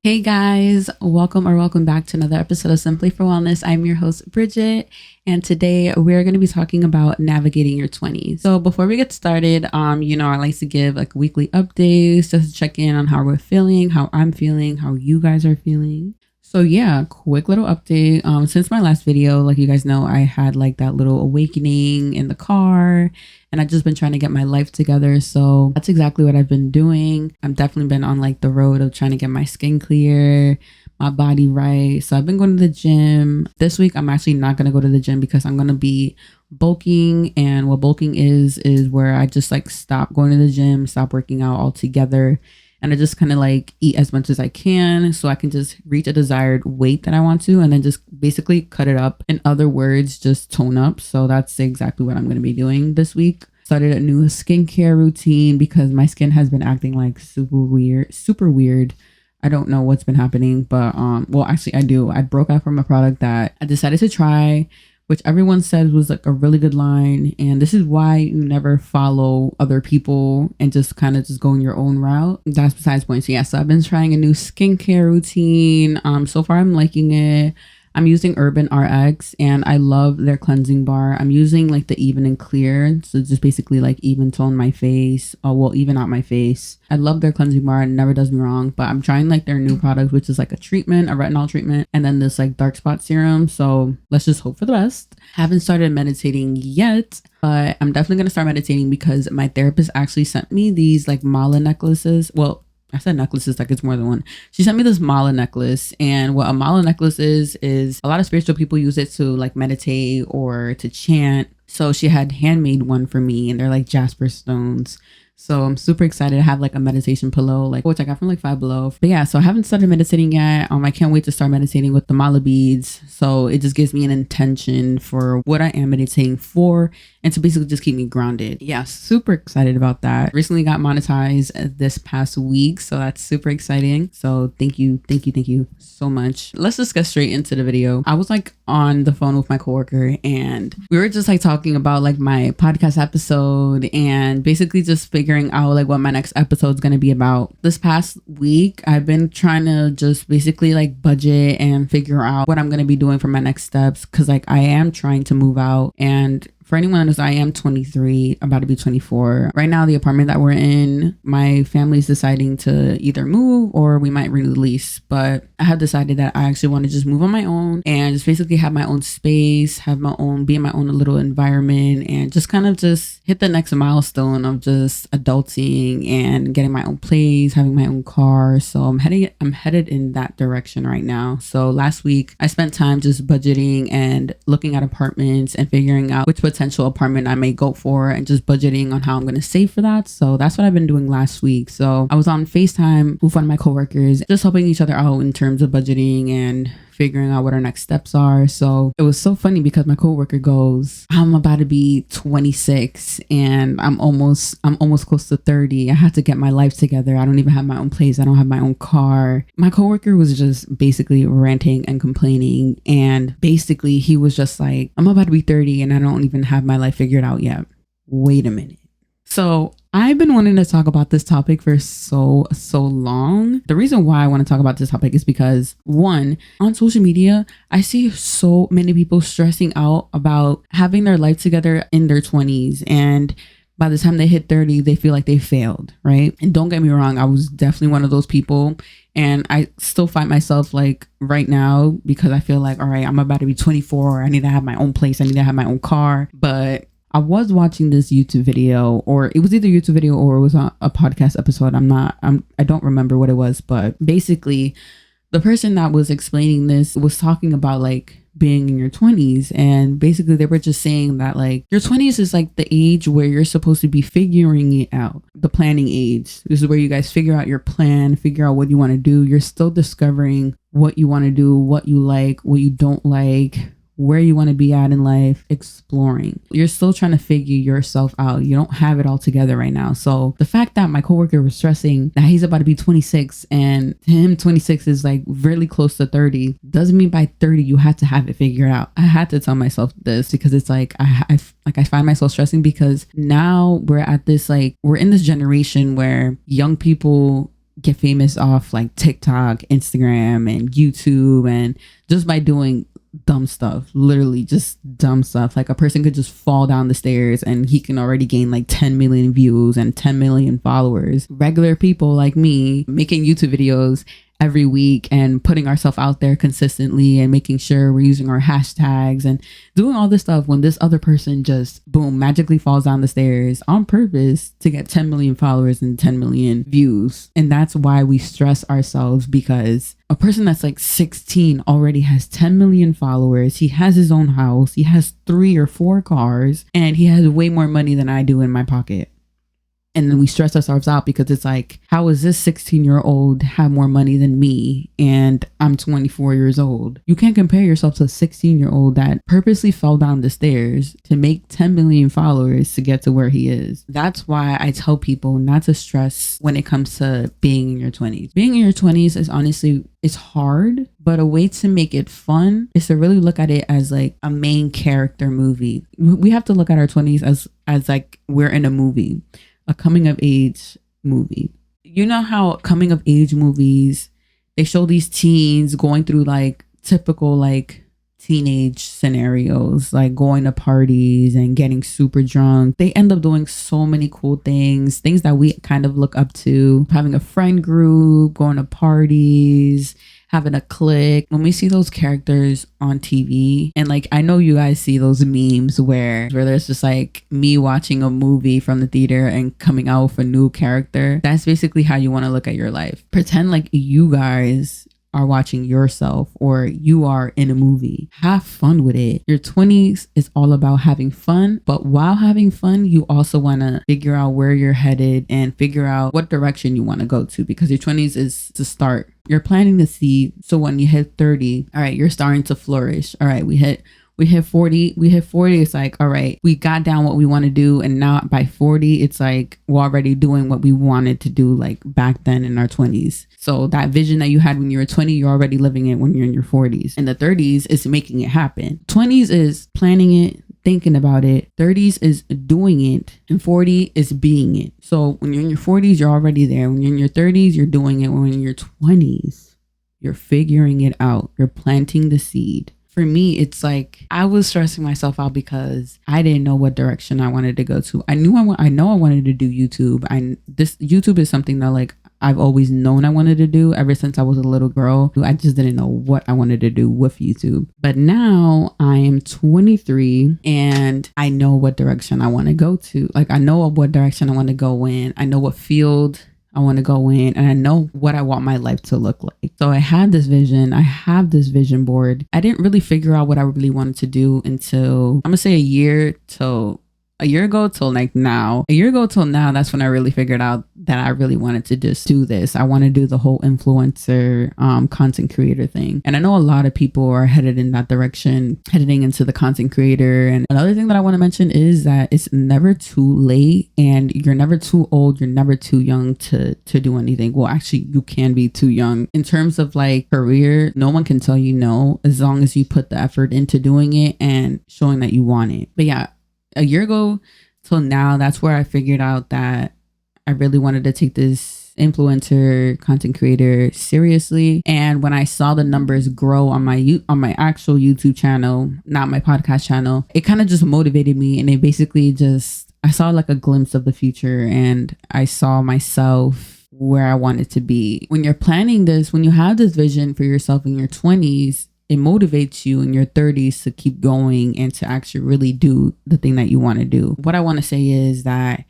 Hey guys, welcome back to another episode of Simply for Wellness. I'm your host, Bridget, and today we're going to be talking about navigating your 20s. So before we get started, I like to give like weekly updates, just to check in on how we're feeling, how I'm feeling, how you guys are feeling. So yeah, quick little update. Since my last video, like you guys know, I had like that little awakening in the car and I've just been trying to get my life together. So that's exactly what I've been doing. I've definitely been on like the road of trying to get my skin clear, my body right. So I've been going to the gym. This week, I'm actually not going to go to the gym because I'm going to be bulking. And what bulking is where I just like stop going to the gym, stop working out altogether. And I just kind of like eat as much as I can so I can just reach a desired weight that I want to, and then just basically cut it up. In other words, just tone up. So that's exactly what I'm going to be doing this week. Started a new skincare routine because my skin has been acting like super weird. I don't know what's been happening, but well, actually I do. I broke out from a product that I decided to try, which everyone said was like a really good line. And this is why you never follow other people and just kind of just go in your own route. That's besides the point. So yeah, so I've been trying a new skincare routine. So far I'm liking it. I'm using Urban RX and I love their cleansing bar. I'm using like the even and clear. So just basically like even tone my face. Even out my face. I love their cleansing bar. It never does me wrong. But I'm trying like their new product, which is like a treatment, a retinol treatment. And then this like dark spot serum. So let's just hope for the best. Haven't started meditating yet, but I'm definitely going to start meditating because my therapist actually sent me these like mala necklaces. Well, I said necklaces like it's more than one. She sent me this mala necklace, and what a mala necklace is a lot of spiritual people use it to like meditate or to chant. So she had handmade one for me, and they're like jasper stones. So I'm super excited to have like a meditation pillow, like which I got from like Five Below. But yeah, so I haven't started meditating yet. I can't wait to start meditating with the mala beads. So it just gives me an intention for what I am meditating for and to basically just keep me grounded. Yeah, super excited about that. Recently got monetized this past week. So that's super exciting. So thank you so much. Let's just get straight into the video. I was like on the phone with my coworker and we were just like talking about like my podcast episode and basically just figuring out like what my next episode is going to be about. This past week I've been trying to just basically like budget and figure out what I'm going to be doing for my next steps, because like I am trying to move out. And for anyone who knows, I am 23, about to be 24. Right now, the apartment that we're in, my family's deciding to either move or we might renew the lease. But I have decided that I actually want to just move on my own and just basically have my own space, be in my own little environment, and just kind of just hit the next milestone of just adulting and getting my own place, having my own car. So I'm headed in that direction right now. So last week I spent time just budgeting and looking at apartments and figuring out which potential apartment I may go for and just budgeting on how I'm going to save for that. So that's what I've been doing last week. So I was on FaceTime with one of my coworkers, just helping each other out in terms of budgeting and figuring out what our next steps are. So it was so funny because my coworker goes, I'm about to be 26 and I'm almost close to 30. I had to get my life together. I don't even have my own place. I don't have my own car. My coworker was just basically ranting and complaining. And basically he was just like, I'm about to be 30 and I don't even have my life figured out yet. Wait a minute. So I've been wanting to talk about this topic for so long. The reason why I want to talk about this topic is because, one, on social media, I see so many people stressing out about having their life together in their 20s. And by the time they hit 30, they feel like they failed, right? And don't get me wrong, I was definitely one of those people. And I still find myself like right now because I feel like, all right, I'm about to be 24. I need to have my own place. I need to have my own car. But I was watching this YouTube video, or it was either a YouTube video or it was a podcast episode. I don't remember what it was, but basically the person that was explaining this was talking about like being in your 20s, and basically they were just saying that like your 20s is like the age where you're supposed to be figuring it out, the planning age. This is where you guys figure out your plan, figure out what you want to do. You're still discovering what you want to do, what you like, what you don't like, where you want to be at in life, exploring. You're still trying to figure yourself out. You don't have it all together right now. So the fact that my coworker was stressing that he's about to be 26 and him 26 is like really close to 30 doesn't mean by 30 you have to have it figured out. I had to tell myself this because it's like I find myself stressing because now we're at this, like, we're in this generation where young people get famous off like TikTok, Instagram, and YouTube, and just by doing dumb stuff, literally just dumb stuff. Like a person could just fall down the stairs and he can already gain like 10 million views and 10 million followers. Regular people like me making YouTube videos every week and putting ourselves out there consistently and making sure we're using our hashtags and doing all this stuff, when this other person just boom magically falls down the stairs on purpose to get 10 million followers and 10 million views. And that's why we stress ourselves, because a person that's like 16 already has 10 million followers. He has his own house. He has 3 or 4 cars, and he has way more money than I do in my pocket. And then we stress ourselves out because it's like, how is this 16-year-old have more money than me and I'm 24 years old? You can't compare yourself to a 16-year-old that purposely fell down the stairs to make 10 million followers to get to where he is. That's why I tell people not to stress when it comes to being in your 20s. Being in your 20s is honestly, it's hard, but a way to make it fun is to really look at it as like a main character movie. We have to look at our 20s as like we're in a movie. A coming of age movie. You know how coming of age movies, they show these teens going through like typical like teenage scenarios, like going to parties and getting super drunk. They end up doing so many cool things that we kind of look up to, having a friend group, going to parties, having a clique. When we see those characters on TV, and like I know you guys see those memes where there's just like me watching a movie from the theater and coming out with a new character. That's basically how you want to look at your life. Pretend like you guys are watching yourself or you are in a movie. Have fun with it. Your 20s is all about having fun, but while having fun, you also want to figure out where you're headed and figure out what direction you want to go to, because your 20s is to start. You're planting the seed. So when you hit 30, all right, you're starting to flourish. All right, we hit 40. It's like, all right, we got down what we want to do. And now by 40, it's like we're already doing what we wanted to do like back then in our 20s. So that vision that you had when you were 20, you're already living it when you're in your 40s. And the 30s is making it happen. 20s is planning it, thinking about it. 30s is doing it. And 40 is being it. So when you're in your 40s, you're already there. When you're in your 30s, you're doing it. When you're in your 20s, you're figuring it out. You're planting the seed. For me, it's like I was stressing myself out because I didn't know what direction I wanted to go to. I know I wanted to do YouTube. This YouTube is something that like I've always known I wanted to do ever since I was a little girl. I just didn't know what I wanted to do with YouTube. But now I am 23 and I know what direction I want to go to. Like I know what direction I want to go in. I know what field I want to go in, and I know what I want my life to look like. So I had this vision. I have this vision board. I didn't really figure out what I really wanted to do until I'm gonna say a year ago till like now. A year ago till now, that's when I really figured out that I really wanted to just do this. I want to do the whole influencer content creator thing. And I know a lot of people are headed in that direction, heading into the content creator. And another thing that I want to mention is that it's never too late and you're never too old. You're never too young to do anything. Well, actually, you can be too young. In terms of like career, no one can tell you no as long as you put the effort into doing it and showing that you want it. But yeah, a year ago till now, that's where I figured out that I really wanted to take this influencer content creator seriously. And when I saw the numbers grow on my actual YouTube channel, not my podcast channel, it kind of just motivated me. And it basically just, I saw like a glimpse of the future and I saw myself where I wanted to be. When you're planning this, when you have this vision for yourself in your 20s, it motivates you in your 30s to keep going and to actually really do the thing that you want to do. What I want to say is that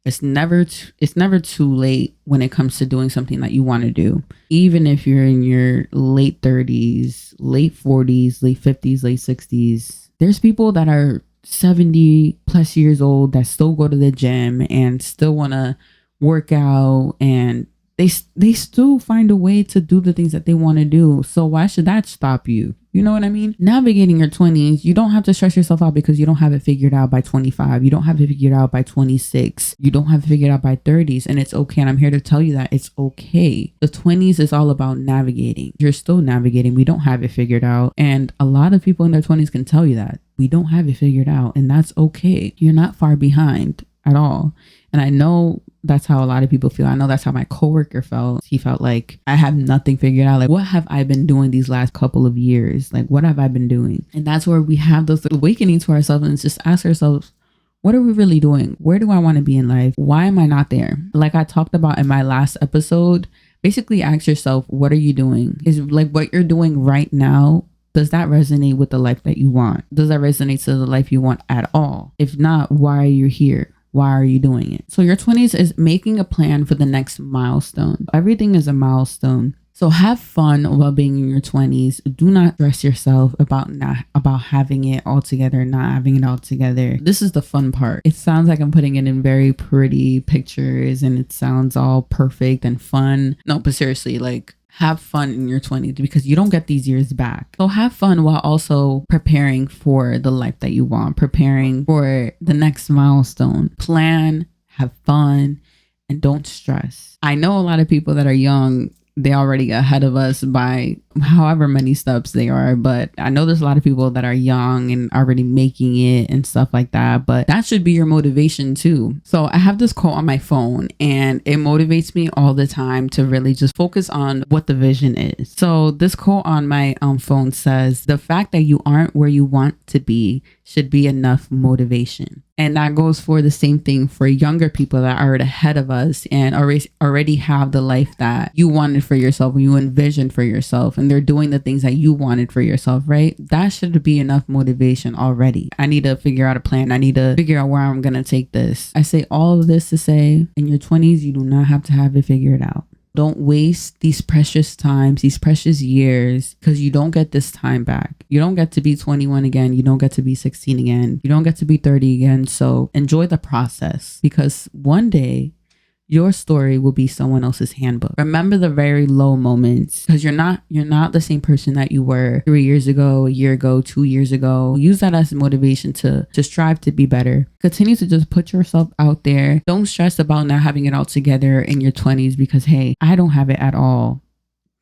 it's never too late when it comes to doing something that you want to do. Even if you're in your late 30s, late 40s, late 50s, late 60s, there's people that are 70 plus years old that still go to the gym and still want to work out, and they still find a way to do the things that they want to do. So why should that stop you? You know what I mean? Navigating your 20s, you don't have to stress yourself out because you don't have it figured out by 25. You don't have it figured out by 26. You don't have it figured out by 30s. And it's okay. And I'm here to tell you that it's okay. The 20s is all about navigating. You're still navigating. We don't have it figured out. And a lot of people in their 20s can tell you that. We don't have it figured out. And that's okay. You're not far behind at all. And I know that's how a lot of people feel. I know that's how my coworker felt. He felt like I have nothing figured out. Like, what have I been doing these last couple of years? Like, what have I been doing? And that's where we have those awakening to ourselves and just ask ourselves, what are we really doing? Where do I want to be in life? Why am I not there? Like I talked about in my last episode, basically ask yourself, what are you doing? Is like what you're doing right now, does that resonate with the life that you want? Does that resonate to the life you want at all? If not, why are you here? Why are you doing it? So your 20s is making a plan for the next milestone. Everything is a milestone. So have fun while being in your 20s. Do not stress yourself about having it all together, not having it all together. This is the fun part. It sounds like I'm putting it in very pretty pictures and it sounds all perfect and fun. No, but seriously, like have fun in your 20s because you don't get these years back. So have fun while also preparing for the life that you want, preparing for the next milestone. Plan, have fun, and don't stress. I know a lot of people that are young, they already ahead of us by however many steps they are, but I know there's a lot of people that are young and already making it and stuff like that, but that should be your motivation too. So I have this quote on my phone and it motivates me all the time to really just focus on what the vision is. So this quote on my phone says, the fact that you aren't where you want to be should be enough motivation. And that goes for the same thing for younger people that are ahead of us and already have the life that you wanted for yourself, or you envisioned for yourself, and they're doing the things that you wanted for yourself, right? That should be enough motivation already. I need to figure out a plan. I need to figure out where I'm going to take this. I say all of this to say, in your 20s, you do not have to have it figured out. Don't waste these precious times, these precious years, because you don't get this time back. You don't get to be 21 again. You don't get to be 16 again. You don't get to be 30 again. So enjoy the process, because one day your story will be someone else's handbook. Remember the very low moments, because you're not the same person that you were 3 years ago, a year ago, 2 years ago. Use that as motivation to strive to be better. Continue to just put yourself out there. Don't stress about not having it all together in your 20s, because hey, I don't have it at all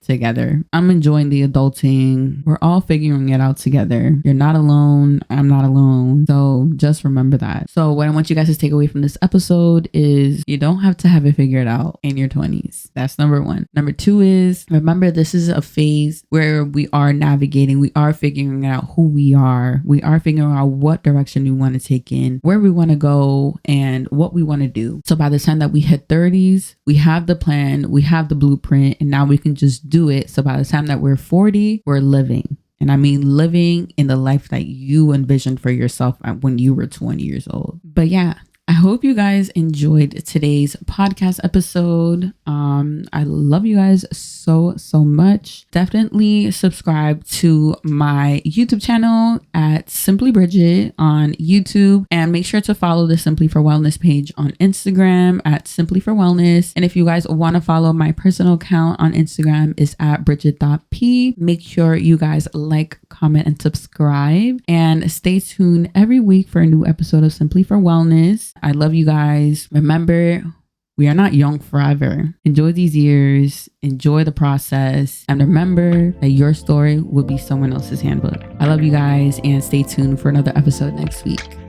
together. I'm enjoying the adulting. We're all figuring it out together. You're not alone. I'm not alone. So just remember that. So what I want you guys to take away from this episode is you don't have to have it figured out in your 20s. That's number one. Number two is remember this is a phase where we are navigating. We are figuring out who we are. We are figuring out what direction we want to take in, where we want to go, and what we want to do. So by the time that we hit 30s, we have the plan, we have the blueprint, and now we can just do it. So by the time that we're 40, we're living. And I mean living in the life that you envisioned for yourself when you were 20 years old. But yeah, I hope you guys enjoyed today's podcast episode. I love you guys so much. Definitely subscribe to my YouTube channel at Simply Bridget on YouTube, and make sure to follow the Simply for Wellness page on Instagram at Simply for Wellness. And if you guys want to follow my personal account on Instagram is at Bridget.p. Make sure you guys like, comment, and subscribe, and stay tuned every week for a new episode of Simply for Wellness. I love you guys. Remember, we are not young forever. Enjoy these years, enjoy the process, and remember that your story will be someone else's handbook. I love you guys, and stay tuned for another episode next week.